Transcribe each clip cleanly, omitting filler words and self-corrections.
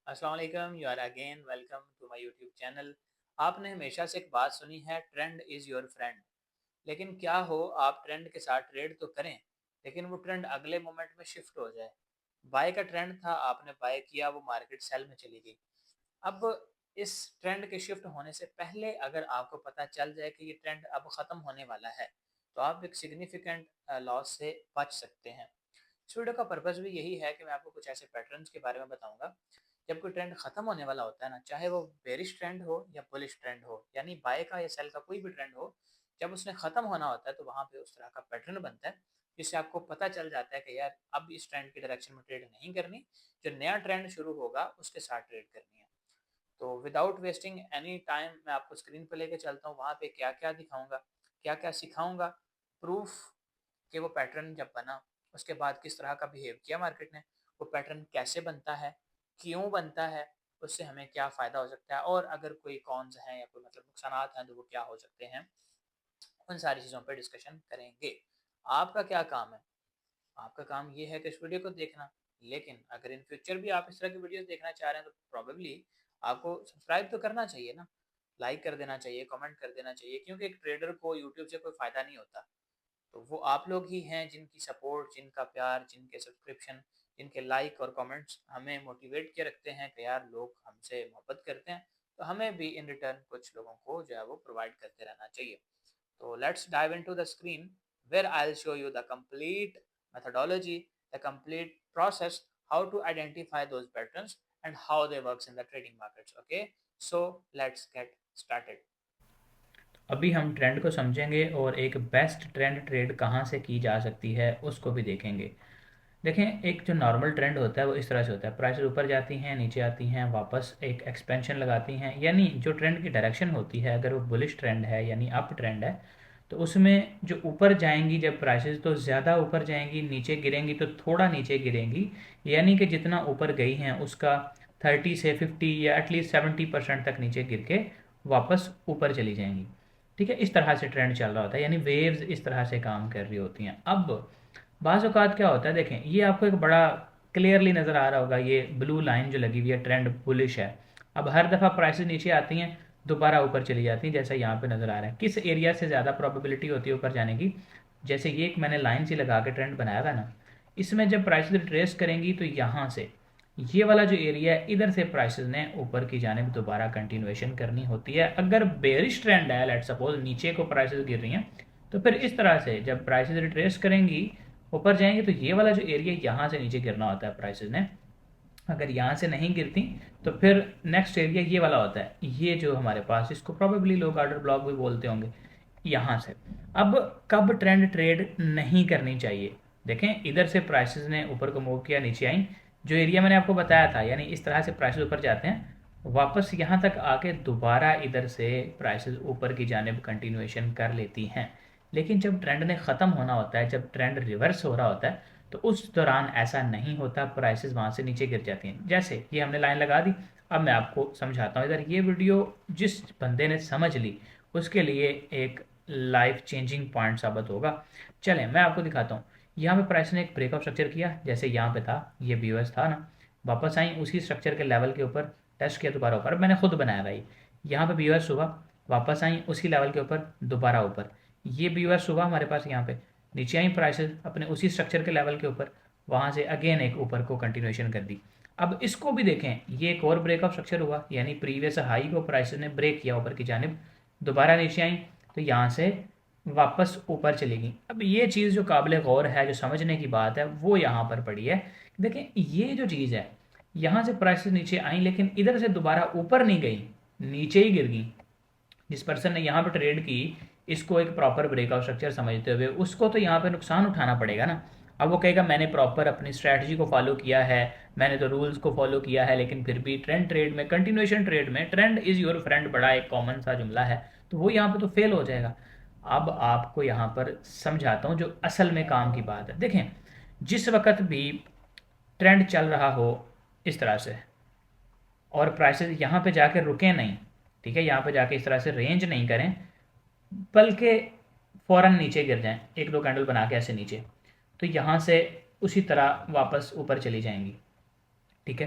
अस्सलाम वालेकुम, you are again welcome to my YouTube channel. आपने हमेशा से एक बात सुनी है, ट्रेंड इज़ योर फ्रेंड। लेकिन क्या हो आप ट्रेंड के साथ ट्रेड तो करें, लेकिन वो ट्रेंड अगले मोमेंट में शिफ्ट हो जाए। बाय का ट्रेंड था, आपने बाय किया, वो मार्केट सेल में चली गई। अब इस ट्रेंड के शिफ्ट होने से पहले अगर आपको पता चल जाए कि ये ट्रेंड अब ख़त्म होने वाला है, तो आप एक सिग्निफिकेंट लॉस से बच सकते हैं। इस वीडियो का पर्पस भी यही है कि मैं आपको कुछ ऐसे पैटर्न्स के बारे में बताऊंगा। जब कोई ट्रेंड खत्म होने वाला होता है ना, चाहे वो बेरिश ट्रेंड हो या बुलिश ट्रेंड हो, यानी बाय का या सेल का कोई भी ट्रेंड हो, जब उसने खत्म होना होता है तो वहां पे उस तरह का पैटर्न बनता है जिससे आपको पता चल जाता है कि यार अब इस ट्रेंड की डायरेक्शन में ट्रेड नहीं करनी, जो नया ट्रेंड शुरू होगा उसके साथ ट्रेड करनी है। तो विदाउट वेस्टिंग एनी टाइम मैं आपको स्क्रीन पर लेके चलता हूँ, वहाँ पे क्या क्या दिखाऊंगा, क्या क्या सिखाऊंगा, प्रूफ कि वो पैटर्न जब बना उसके बाद किस तरह का बिहेव किया मार्केट ने, वो पैटर्न कैसे बनता है, क्यों बनता है, उससे हमें क्या फ़ायदा हो सकता है, और अगर कोई कॉन्स हैं या कोई मतलब नुकसानात हैं तो वो क्या हो सकते हैं। उन सारी चीज़ों पर डिस्कशन करेंगे। आपका क्या काम है? आपका काम ये है कि इस वीडियो को देखना। लेकिन अगर इन फ्यूचर भी आप इस तरह की वीडियोस देखना चाह रहे हैं तो प्रॉबेबली आपको सब्सक्राइब तो करना चाहिए ना, लाइक कर देना चाहिए, कमेंट कर देना चाहिए, क्योंकि एक ट्रेडर को यूट्यूब से कोई फ़ायदा नहीं होता। तो वो आप लोग ही हैं जिनकी सपोर्ट, जिनका प्यार, जिनके सब्सक्रिप्शन, जिनके लाइक और कमेंट्स हमें मोटिवेट किए रखते हैं कि यार लोग हमसे मोहब्बत करते हैं, तो हमें भी इन रिटर्न कुछ लोगों को जो है वो प्रोवाइड करते रहना चाहिए। So let's dive into the screen where I'll show you the complete methodology, the complete process, how to identify those patterns and how they works in the trading markets. Okay, so let's get started. अभी हम trend को समझेंगे और एक best trend trade कहाँ से की जा सकती है उसको भी देखेंगे। देखें, एक जो नॉर्मल ट्रेंड होता है वो इस तरह से होता है, प्राइसेस ऊपर जाती हैं, नीचे आती हैं, वापस एक एक्सपेंशन लगाती हैं। यानी जो ट्रेंड की डायरेक्शन होती है, अगर वो बुलिश ट्रेंड है यानी अप ट्रेंड है, तो उसमें जो ऊपर जाएंगी जब प्राइसेस तो ज़्यादा ऊपर जाएंगी, नीचे गिरेंगी तो थोड़ा नीचे गिरेंगी। यानी कि जितना ऊपर गई हैं उसका 30 से 50 या एटलीस्ट 70% तक नीचे गिर के वापस ऊपर चली जाएंगी। ठीक है, इस तरह से ट्रेंड चल रहा होता है, यानी वेव्स इस तरह से काम कर रही होती हैं। अब बाज़ औक़ात क्या होता है, देखें ये आपको एक बड़ा क्लियरली नज़र आ रहा होगा, ये ब्लू लाइन जो लगी हुई है ट्रेंड बुलिश है। अब हर दफ़ा प्राइसेस नीचे आती हैं, दोबारा ऊपर चली जाती हैं, जैसा यहाँ पे नज़र आ रहा है। किस एरिया से ज़्यादा प्रोबेबिलिटी होती है ऊपर जाने की? जैसे ये एक मैंने लाइन सी लगा के ट्रेंड बनाया था ना, इसमें जब प्राइसेस रिट्रेस करेंगी तो यहाँ से ये वाला जो एरिया है, इधर से प्राइसेस ने ऊपर की जानिब दोबारा कंटिन्यूएशन करनी होती है। अगर बेरिश ट्रेंड है, लेट सपोज नीचे को प्राइसेस गिर रही हैं, तो फिर इस तरह से जब प्राइसेस रिट्रेस करेंगी ऊपर जाएंगे तो ये वाला जो एरिया यहाँ से नीचे गिरना होता है प्राइसेस ने। अगर यहाँ से नहीं गिरती तो फिर नेक्स्ट एरिया ये वाला होता है, ये जो हमारे पास, इसको प्रोबेबली लोग ऑर्डर ब्लॉक भी बोलते होंगे, यहाँ से। अब कब ट्रेंड ट्रेड नहीं करनी चाहिए? देखें, इधर से प्राइसेस ने ऊपर को मूव किया, नीचे आई, जो एरिया मैंने आपको बताया था, यानी इस तरह से प्राइसेस ऊपर जाते हैं, वापस यहाँ तक आके दोबारा इधर से प्राइसेस ऊपर की जानिब कंटिन्यूएशन कर लेती हैं। लेकिन जब ट्रेंड ने ख़त्म होना होता है, जब ट्रेंड रिवर्स हो रहा होता है, तो उस दौरान ऐसा नहीं होता, प्राइसेस वहाँ से नीचे गिर जाती हैं। जैसे ये हमने लाइन लगा दी, अब मैं आपको समझाता हूँ। इधर ये वीडियो जिस बंदे ने समझ ली उसके लिए एक लाइफ चेंजिंग पॉइंट साबित होगा। चलें मैं आपको दिखाता हूँ। यहाँ पे प्राइस ने एक ब्रेकआउट स्ट्रक्चर किया, जैसे यहाँ पे था, ये बीओएस था ना, वापस आई उसी स्ट्रक्चर के लेवल के ऊपर, टेस्ट किया दोबारा ऊपर। मैंने खुद बनाया भाई, यहाँ पे बीओएस हुआ, वापस आई उसी लेवल के ऊपर, दोबारा ऊपर। ये बीओएस हुआ हमारे पास, यहाँ पे नीचे आई प्राइसेस अपने उसी स्ट्रक्चर के लेवल के ऊपर, वहाँ से अगेन एक ऊपर को कंटिन्यूएशन कर दी। अब इसको भी देखें, ये एक और ब्रेकआउट स्ट्रक्चर हुआ, यानी प्रीवियस हाई को प्राइसेस ने ब्रेक किया ऊपर की जानिब, दोबारा नीचे आई तो यहाँ से वापस ऊपर चलेगी। अब ये चीज़ जो काबिल गौर है, जो समझने की बात है, वो यहाँ पर पड़ी है। देखें ये जो चीज़ है, यहाँ से प्राइसेस नीचे आई लेकिन इधर से दोबारा ऊपर नहीं गई, नीचे ही गिर गई। जिस पर्सन ने यहाँ पे ट्रेड की, इसको एक प्रॉपर ब्रेकआउट स्ट्रक्चर समझते हुए उसको तो यहाँ पे नुकसान उठाना पड़ेगा ना। अब वो कहेगा मैंने प्रॉपर अपनी स्ट्रैटेजी को फॉलो किया है, मैंने तो रूल्स को फॉलो किया है, लेकिन फिर भी ट्रेंड ट्रेड में, कंटिन्यूएशन ट्रेड में, ट्रेंड इज़ योर फ्रेंड बड़ा एक कॉमन सा जुमला है, तो वो यहाँ पे तो फेल हो जाएगा। अब आपको यहाँ पर समझाता हूँ जो असल में काम की बात है। देखें, जिस वक्त भी ट्रेंड चल रहा हो इस तरह से, और प्राइसेस यहाँ पे जाकर रुके नहीं, ठीक है, यहाँ पे जाके इस तरह से रेंज नहीं करें, बल्कि फ़ौरन नीचे गिर जाएं, एक दो कैंडल बना के ऐसे नीचे, तो यहाँ से उसी तरह वापस ऊपर चली जाएंगी। ठीक है,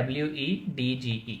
WEDGE۔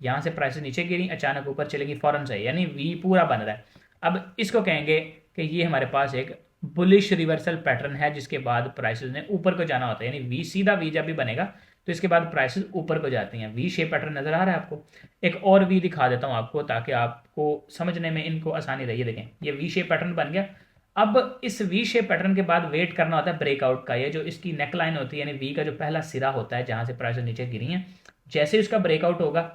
यहाँ से प्राइसेस नीचे गिरी, अचानक ऊपर चलेगी फौरन से, यानी वी पूरा बन रहा है। अब इसको कहेंगे कि ये हमारे पास एक बुलिश रिवर्सल पैटर्न है, जिसके बाद प्राइसेस ने ऊपर को जाना होता है, यानी वी सीधा वी जब भी बनेगा तो इसके बाद प्राइसेस ऊपर को जाती हैं। वी शेप पैटर्न नजर आ रहा है आपको? एक और वी दिखा देता हूँ आपको ताकि आपको समझने में इनको आसानी रही। देखें, ये वी शेप पैटर्न बन गया। अब इस वी शेप पैटर्न के बाद वेट करना होता है ब्रेकआउट का। ये जो इसकी नेक लाइन होती है, यानी वी का जो पहला सिरा होता है जहां से प्राइसेस नीचे गिरी हैं, जैसे उसका ब्रेकआउट होगा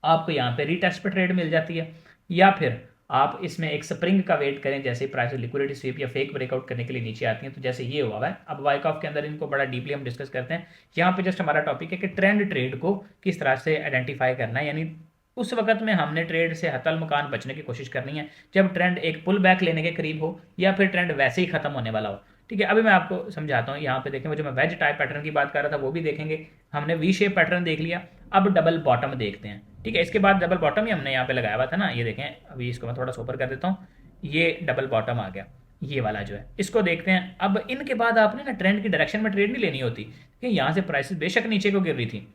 आपको यहाँ पे रीटेस्ट पे ट्रेड मिल जाती है, या फिर आप इसमें एक स्प्रिंग का वेट करें, जैसे प्राइस लिक्विडिटी स्वीप या फेक ब्रेकआउट करने के लिए नीचे आती हैं, तो जैसे ये हुआ है। अब वाइकऑफ के अंदर इनको बड़ा डीपली हम डिस्कस करते हैं। यहाँ पे जस्ट हमारा टॉपिक है कि ट्रेंड ट्रेड को किस तरह से आइडेंटिफाई करना है, यानी उस वक्त में हमने ट्रेड से हतल मकान बचने की कोशिश करनी है जब ट्रेंड एक पुल बैक लेने के करीब हो या फिर ट्रेंड वैसे ही खत्म होने वाला हो। ठीक है, अभी मैं आपको समझाता हूँ। यहाँ पे देखें, वो जो मैं वेज टाइप पैटर्न की बात कर रहा था वो भी देखेंगे। हमने वी शेप पैटर्न देख लिया, अब डबल बॉटम देखते हैं। ठीक है, इसके बाद डबल बॉटम ही हमने यहाँ पे लगाया हुआ था ना, ये देखें। अभी इसको मैं थोड़ा सा ऊपर कर देता हूँ, ये डबल बॉटम आ गया, ये वाला जो है, इसको देखते हैं। अब इनके बाद आपने ना ट्रेंड की डायरेक्शन में ट्रेड नहीं लेनी होती कि यहाँ से प्राइसेस बेशक नीचे को गिर रही थी,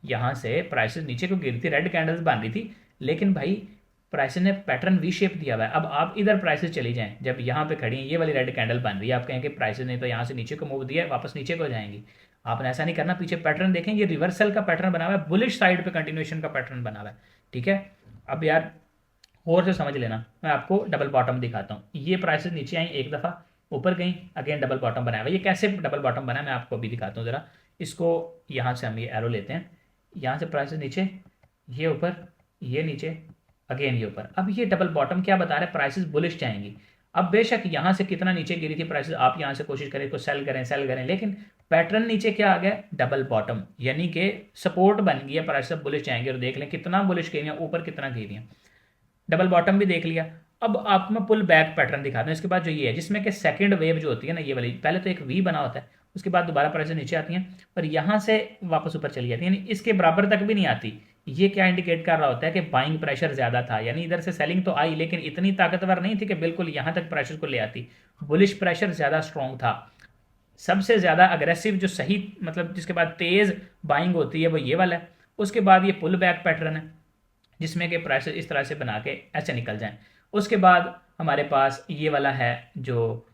यहाँ से प्राइसेस नीचे को गिर रही थी, रेड कैंडल्स बन रही थी, लेकिन भाई प्राइसेस ने पैटर्न वी शेप दिया हुआ है। अब आप इधर प्राइसेस चली जाएं, जब यहाँ पे खड़ी हैं, ये वाली रेड कैंडल बन रही है, आप कहें कि प्राइसेस ने तो यहाँ से नीचे को मूव दिया है, वापस नीचे को जाएंगी। आपने ऐसा नहीं करना, पीछे पैटर्न देखें, ये रिवर्सल का पैटर्न बना हुआ है, बुलिश साइड पे कंटिन्यूएशन का पैटर्न बना हुआ है। ठीक है, अब यार और से समझ लेना, मैं आपको डबल बॉटम दिखाता हूँ। ये प्राइसेस नीचे आई, एक दफ़ा ऊपर गई, अगेन डबल बॉटम बनाया हुआ। ये कैसे डबल बॉटम बना है मैं आपको अभी दिखाता हूँ ज़रा। इसको यहाँ से हम ये एरो लेते हैं, यहाँ से प्राइसेस नीचे, ये ऊपर, ये नीचे, अगेन ये ऊपर। अब ये डबल बॉटम क्या बता रहे हैं? प्राइसेस बुलिश जाएंगी। अब बेशक यहाँ से कितना नीचे गिरी थी प्राइसेस, आप यहाँ से कोशिश करें को सेल करें, लेकिन पैटर्न नीचे क्या आ गया? डबल बॉटम, यानी कि सपोर्ट बन गया, प्राइसेस बुलिश जाएंगे। और देख लें कितना बुलिश गई हैं, ऊपर कितना गई हैं। डबल बॉटम भी देख लिया। अब आप मैं पुल बैक पैटर्न दिखाता हूँ इसके बाद, जो ये है जिसमें कि सेकंड वेव जो होती है ना, ये वाली, पहले तो एक वी बना होता है, उसके बाद दोबारा प्राइसेस नीचे आती हैं और यहाँ से वापस ऊपर चली जाती है, यानी इसके बराबर तक भी नहीं आती। ये क्या इंडिकेट कर रहा होता है कि बाइंग प्रेशर ज्यादा था, यानी इधर से सेलिंग तो आई लेकिन इतनी ताकतवर नहीं थी कि बिल्कुल यहाँ तक प्रेशर को ले आती। बुलिश प्रेशर ज्यादा स्ट्रॉन्ग था। सबसे ज्यादा अग्रेसिव जो सही मतलब जिसके बाद तेज बाइंग होती है वो ये वाला है। उसके बाद ये पुल बैक पैटर्न है जिसमें कि प्राइसेस इस तरह से बना के ऐसे निकल जाएं। उसके बाद हमारे पास ये वाला है जो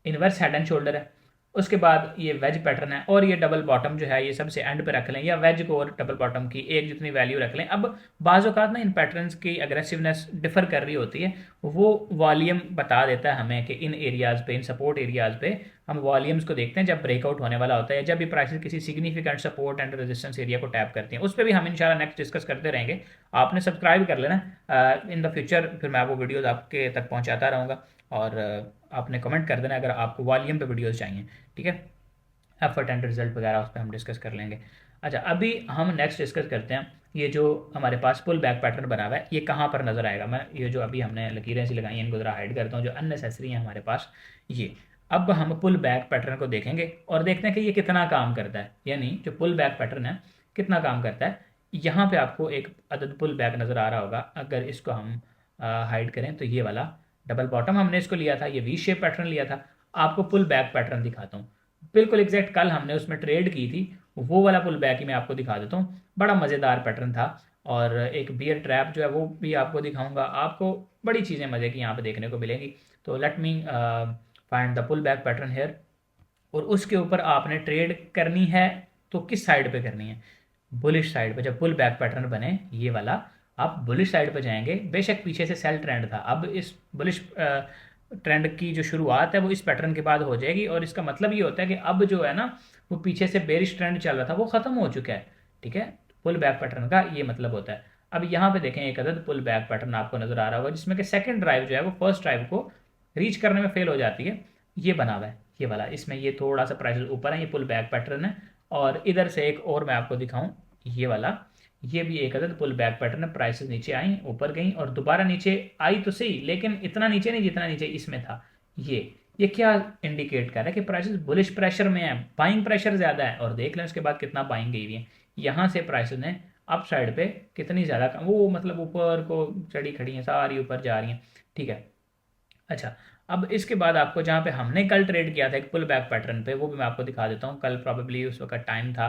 इनवर्स हेड एंड शोल्डर है। उसके बाद ये वेज पैटर्न है, और ये डबल बॉटम जो है ये सबसे एंड पे रख लें, या वेज को और डबल बॉटम की एक जितनी वैल्यू रख लें। अब बाज़ औक़ात ना इन पैटर्न्स की अग्रेसिवनेस डिफर कर रही होती है, वो वॉल्यूम बता देता है हमें कि इन एरियाज़ पे, इन सपोर्ट एरियाज़ पे हम वॉल्यूम्स को देखते हैं जब ब्रेकआउट होने वाला होता है, जब भी प्राइसेस किसी significant support and resistance area को टैप करती हैं। उस पर भी हम इंशाल्लाह नेक्स्ट डिस्कस करते रहेंगे। आपने सब्सक्राइब कर लेना इन द फ्यूचर, फिर मैं वो वीडियोज़ आपके तक पहुँचाता रहूँगा। और आपने कमेंट कर देना अगर आपको वॉल्यूम पे वीडियोज़ चाहिए। ठीक है, एफर्ट एंड रिजल्ट वगैरह उस पर हम डिस्कस कर लेंगे। अच्छा, अभी हम नेक्स्ट डिस्कस करते हैं ये जो हमारे पास पुल बैक पैटर्न बना हुआ है, ये कहाँ पर नज़र आएगा। मैं ये जो अभी हमने लकीरें सी लगाई हैं इनको ज़रा हाइड करता हूँ, जो अननेसेसरी हैं हमारे पास ये। अब हम पुल बैक पैटर्न को देखेंगे और देखते हैं कि ये कितना काम करता है, यानी जो पुल बैक पैटर्न है कितना काम करता है। यहाँ पे आपको एक अदद पुल बैक नज़र आ रहा होगा, अगर इसको हम हाइड करें तो ये वाला डबल बॉटम हमने इसको लिया था, ये वी शेप पैटर्न लिया था। आपको पुल बैक पैटर्न दिखाता हूँ, बिल्कुल एग्जैक्ट कल हमने उसमें ट्रेड की थी वो वाला पुल बैक ही मैं आपको दिखा देता हूँ। बड़ा मज़ेदार पैटर्न था, और एक बियर ट्रैप जो है वो भी आपको दिखाऊंगा। आपको बड़ी चीज़ें मज़े की यहाँ पे देखने को मिलेंगी। तो let me find the pull back pattern here, और उसके ऊपर आपने ट्रेड करनी है तो किस साइड पे करनी है? बुलिश साइड पे। जब पुल बैक पैटर्न बने ये वाला, आप बुलिश साइड पे जाएंगे। बेशक पीछे से सेल ट्रेंड था, अब इस बुलिश ट्रेंड की जो शुरुआत है वो इस पैटर्न के बाद हो जाएगी, और इसका मतलब ये होता है कि अब जो है ना वो पीछे से बेरिश ट्रेंड चल रहा था वो खत्म हो चुका है। ठीक है, पुल बैक पैटर्न का ये मतलब होता है। अब यहाँ पे देखें एक अदद पुल बैक पैटर्न आपको नजर आ रहा होगा जिसमें कि सेकंड ड्राइव जो है वो फर्स्ट ड्राइव को रीच करने में फेल हो जाती है। ये बना हुआ है ये वाला, इसमें ये थोड़ा सा प्राइस ऊपर है, ये पुल बैक पैटर्न है। और इधर से एक और मैं आपको दिखाऊं, ये वाला, ये भी एक अदद पुल बैक पैटर्न है। प्राइसेस नीचे आई, ऊपर गई और दोबारा नीचे आई तो सही, लेकिन इतना नीचे नहीं जितना नीचे इसमें था। ये क्या इंडिकेट कर रहा है कि प्राइसेस बुलिश प्रेशर में है, बाइंग प्रेशर ज्यादा है। और देख लें उसके बाद कितना बाइंग गई हुई है, यहाँ से प्राइसेस ने अप साइड पे कितनी ज्यादा वो मतलब ऊपर को चढ़ी खड़ी हैं, सारी ऊपर जा रही हैं। ठीक है, अच्छा, अब इसके बाद आपको जहाँ पे हमने कल ट्रेड किया था एक पुल बैक पैटर्न पे, वो भी मैं आपको दिखा देता हूँ। कल प्रॉबेबली उस वक्त टाइम था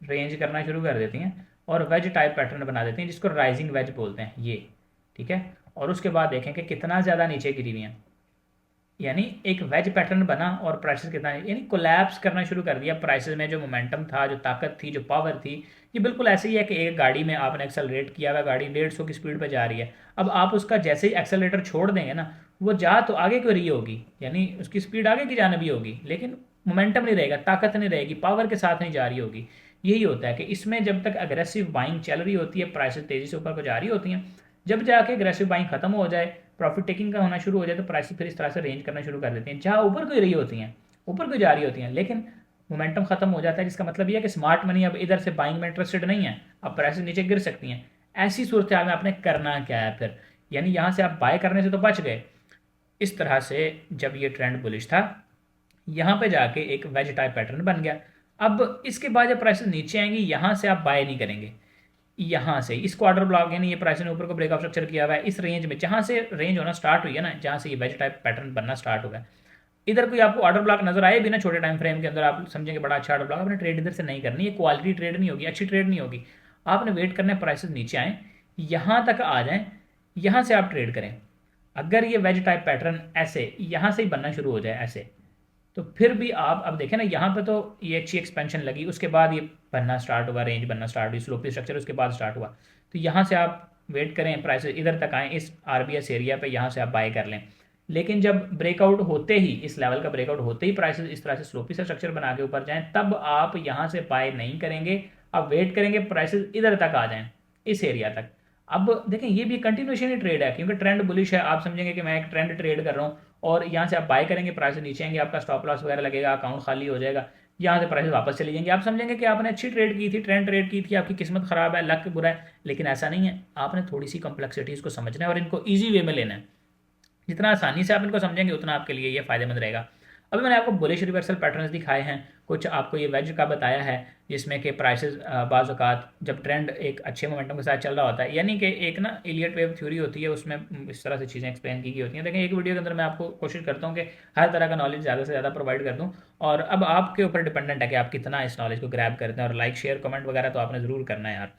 रेंज करना शुरू कर देती हैं और वेज टाइप पैटर्न बना देती हैं, जिसको राइजिंग वेज बोलते हैं ये, ठीक है। और उसके बाद देखें कि कितना ज़्यादा नीचे गिरी हुई हैं, यानी एक वेज पैटर्न बना और प्राइसेस कितना, यानी कोलैप्स करना शुरू कर दिया प्राइसेस में। जो मोमेंटम था, जो ताकत थी, जो पावर थी, ये बिल्कुल ऐसे ही है कि एक गाड़ी में आपने एक्सेलरेट किया हुआ, गाड़ी 150 की स्पीड पे जा रही है, अब आप उसका जैसे ही एक्सेलरेटर छोड़ देंगे ना, वो जा तो आगे को रही होगी, यानी उसकी स्पीड आगे की जाना भी होगी, लेकिन मोमेंटम नहीं रहेगा, ताकत नहीं रहेगी, पावर के साथ नहीं जा रही होगी। यही होता है कि इसमें जब तक अग्रेसिव बाइंग चल रही होती है, प्राइसेस तेज़ी से ऊपर को जा रही होती हैं, जब जाके अग्रेसिव बाइंग खत्म हो जाए, प्रॉफिट टेकिंग का होना शुरू हो जाए, तो प्राइस फिर इस तरह से रेंज करना शुरू कर देती हैं, जहाँ ऊपर को रही होती हैं, ऊपर को जा रही होती हैं, लेकिन मोमेंटम खत्म हो जाता है, जिसका मतलब ये है कि स्मार्ट मनी अब इधर से बाइंग में इंटरेस्टेड नहीं है, अब प्राइसेस नीचे गिर सकती हैं। ऐसी सूरत हाल में आपने करना क्या है फिर, यानी यहाँ से आप बाय करने से तो बच गए। इस तरह से जब ये ट्रेंड बुलिश था, यहाँ पे जाके एक वेज टाइप पैटर्न बन गया। अब इसके बाद जब प्राइसेस नीचे आएंगी, यहाँ से आप बाय नहीं करेंगे, यहाँ से इस क्वार्टर ब्लॉक, यानी ये प्राइस ने ऊपर को ब्रेकआउट स्ट्रक्चर किया हुआ है इस रेंज में, जहाँ से रेंज होना स्टार्ट हुई है ना, जहाँ से ये वेज टाइप पैटर्न बनना स्टार्ट हुआ है, इधर कोई आपको ऑर्डर ब्लॉक नजर आए भी ना छोटे टाइम फ्रेम के अंदर, आप समझेंगे बड़ा अच्छा ऑर्डर ब्लॉक, आपने ट्रेड इधर से नहीं करनी, ये क्वालिटी ट्रेड नहीं होगी, अच्छी ट्रेड नहीं होगी। आपने वेट करना है प्राइसेस नीचे आए, यहाँ तक आ जाएं, यहाँ से आप ट्रेड करें। अगर ये वेज टाइप पैटर्न ऐसे यहाँ से ही बनना शुरू हो जाए ऐसे, तो फिर भी आप अब देखें ना, यहाँ पे तो ये अच्छी एक्सपेंशन लगी, उसके बाद ये बनना स्टार्ट हुआ, रेंज बनना स्टार्ट हुई, स्लोपी स्ट्रक्चर उसके बाद स्टार्ट हुआ, तो यहाँ से आप वेट करें प्राइसेस इधर तक आएँ, इस आरबीएस एरिया पे, यहाँ से आप बाय कर लें। लेकिन जब ब्रेकआउट होते ही, इस लेवल का ब्रेकआउट होते ही प्राइसेस इस तरह से स्लोपी से स्ट्रक्चर बना के ऊपर जाएं, तब आप यहाँ से बाय नहीं करेंगे, आप वेट करेंगे प्राइसेस इधर तक आ जाएं, इस एरिया तक। अब देखें ये भी कंटिन्यूशन ही ट्रेड है, क्योंकि ट्रेंड बुलिश है, आप समझेंगे कि मैं एक ट्रेंड ट्रेड कर रहा हूँ, और यहाँ से आप बाय करेंगे, प्राइस नीचे आएंगे, आपका स्टॉप लॉस वगैरह लगेगा, अकाउंट खाली हो जाएगा, यहाँ से प्राइस वापस चली जाएंगे, आप समझेंगे कि आपने अच्छी ट्रेड की थी, ट्रेंड ट्रेड की थी, आपकी किस्मत खराब है, लक बुरा है, लेकिन ऐसा नहीं है। आपने थोड़ी सी कॉम्प्लेक्सिटीज़ को समझना है और इनको ईजी वे में लेना है। जितना आसानी से आप इनको समझेंगे उतना आपके लिए ये फायदेमंद रहेगा। अभी मैंने आपको बुलिश रिवर्सल पैटर्न्स दिखाए हैं, कुछ आपको ये वेज का बताया है, जिसमें कि प्राइसेस बाज़ औक़ात जब ट्रेंड एक अच्छे मोमेंटम के साथ चल रहा होता है, यानी कि एक ना इलियट वेव थ्योरी होती है, उसमें इस तरह से चीज़ें एक्सप्लेन की गई होती हैं। देखिए एक वीडियो के अंदर मैं आपको कोशिश करता हूँ कि हर तरह का नॉलेज ज़्यादा से ज़्यादा प्रोवाइड कर दूँ, और अब आपके ऊपर डिपेंडेंट है कि आप कितना इस नॉलेज को ग्रैब करते हैं, और लाइक शेयर कमेंट वगैरह तो आपने ज़रूर करना है यार।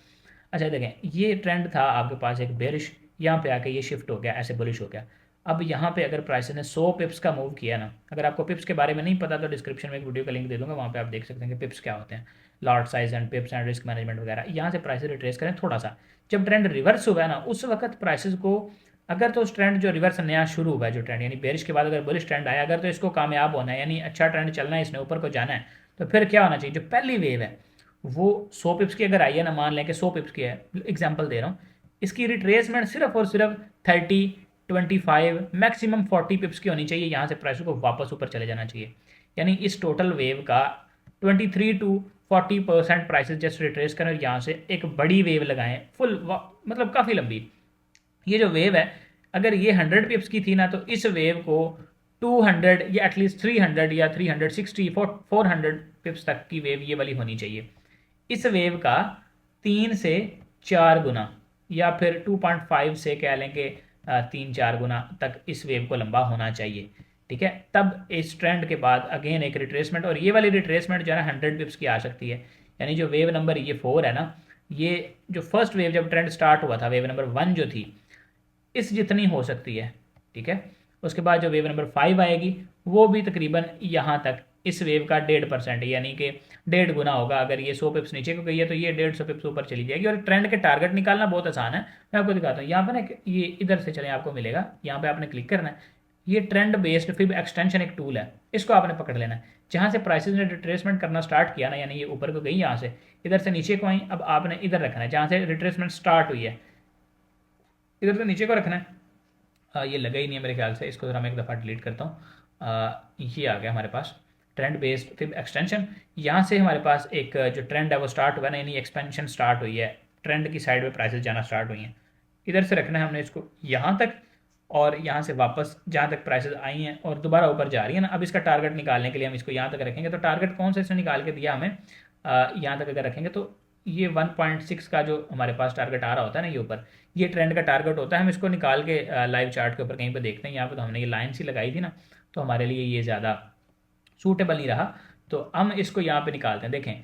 अच्छा देखें, ये ट्रेंड था आपके पास एक बेरिश, यहाँ पे आके ये शिफ्ट हो गया, ऐसे बुलिश हो गया। अब यहाँ पे अगर प्राइस ने 100 पिप्स का मूव किया ना, अगर आपको पिप्स के बारे में नहीं पता तो डिस्क्रिप्शन में एक वीडियो का लिंक दे दूंगा, वहाँ पे आप देख सकते हैं कि पिप्स क्या होते हैं, lot size and पिप्स and risk management वगैरह। यहाँ से प्राइस रिट्रेस करें थोड़ा सा, जब ट्रेंड रिवर्स हुआ है ना, उस वक्त प्राइसेस को, अगर तो उस ट्रेंड जो रिवर्स नया शुरू हुआ है, जो ट्रेंड यानी बेरिश के बाद अगर बुलिश ट्रेंड आया, अगर तो इसको कामयाब होना है, यानी अच्छा ट्रेंड चलना है, इसने ऊपर को जाना है, तो फिर क्या होना चाहिए, जो पहली वेव है वो 100 पिप्स की अगर आई है ना, मान लें कि 100 पिप्स की है, एग्जाम्पल दे रहा हूँ, इसकी रिट्रेसमेंट सिर्फ और सिर्फ 30, 25, मैक्सिमम 40 पिप्स की होनी चाहिए, यहाँ से प्राइस को वापस ऊपर चले जाना चाहिए। यानी इस टोटल वेव का 23 to 40% प्राइसेस जस्ट रिट्रेस करें, और यहाँ से एक बड़ी वेव लगाएं, फुल मतलब काफ़ी लंबी। ये जो वेव है, अगर ये 100 पिप्स की थी ना, तो इस वेव को 200 या एटलीस्ट 300 या 360, 400 पिप्स तक की वेव ये वाली होनी चाहिए। इस वेव का 3 से 4 गुना, या फिर 2.5 से कह लें कि 3-4 गुना तक इस वेव को लंबा होना चाहिए, ठीक है। तब इस ट्रेंड के बाद अगेन एक रिट्रेसमेंट, और ये वाली रिट्रेसमेंट जो है ना 100 पिप्स की आ सकती है। यानी जो वेव नंबर ये 4 है ना, ये जो फर्स्ट वेव जब ट्रेंड स्टार्ट हुआ था, वेव नंबर 1 जो थी, इस जितनी हो सकती है, ठीक है। उसके बाद जो वेव नंबर 5 आएगी, वो भी तकरीबन यहाँ तक इस वेव का 1.5%, यानी कि 1.5 गुना होगा। अगर ये 100 पिप्स नीचे को गई है, तो ये 150 पिप्स ऊपर चली जाएगी। और ट्रेंड के टारगेट निकालना बहुत आसान है, मैं आपको दिखाता हूँ। यहाँ पे ना ये इधर से चले आपको मिलेगा, यहाँ पे आपने क्लिक करना है, ये ट्रेंड बेस्ड फिब एक्सटेंशन एक टूल है, इसको आपने पकड़ लेना है। जहाँ से प्राइसेस ने रिट्रेसमेंट करना स्टार्ट किया ना, यानी ये ऊपर को गई, यहाँ से इधर से नीचे को आई, अब आपने इधर रखना है जहाँ से रिट्रेसमेंट स्टार्ट हुई है, इधर से नीचे को रखना है। ये लगा ही नहीं है मेरे ख्याल से, इसको ज़रा मैं एक दफ़ा डिलीट करता हूँ। ये आ गया हमारे पास ट्रेंड बेस्ड फिब एक्सटेंशन। यहाँ से हमारे पास एक जो ट्रेंड है वो स्टार्ट हुआ, यानी एक्सपेंशन स्टार्ट हुई है, ट्रेंड की साइड में प्राइसेस जाना स्टार्ट हुई हैं। इधर से रखना है हमने इसको यहाँ तक, और यहाँ से वापस जहाँ तक प्राइसेस आई हैं और दोबारा ऊपर जा रही है ना, अब इसका टारगेट निकालने के लिए हम इसको यहाँ तक रखेंगे। तो टारगेट कौन सा इसने निकाल के दिया हमें, यहाँ तक अगर रखेंगे तो ये 1.6 का जो हमारे पास टारगेट आ रहा होता है ना, ये ऊपर, ये ट्रेंड का टारगेट होता है। हम इसको निकाल के लाइव चार्ट के ऊपर कहीं पर देखते हैं। यहाँ पर तो हमने ये लाइन सी लगाई थी ना, तो हमारे लिए ये ज़्यादा सूटेबल नहीं रहा, तो हम इसको यहाँ पे निकालते हैं। देखें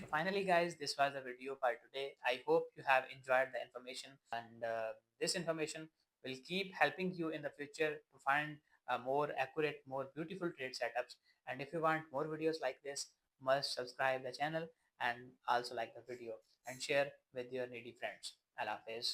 So finally guys, this was the video for today. I hope you have enjoyed the information, and this information will keep helping you in the future to find more accurate, more beautiful trade setups. And if you want more videos like this, must subscribe the channel and also like the video and share with your needy friends. Allah Hafiz.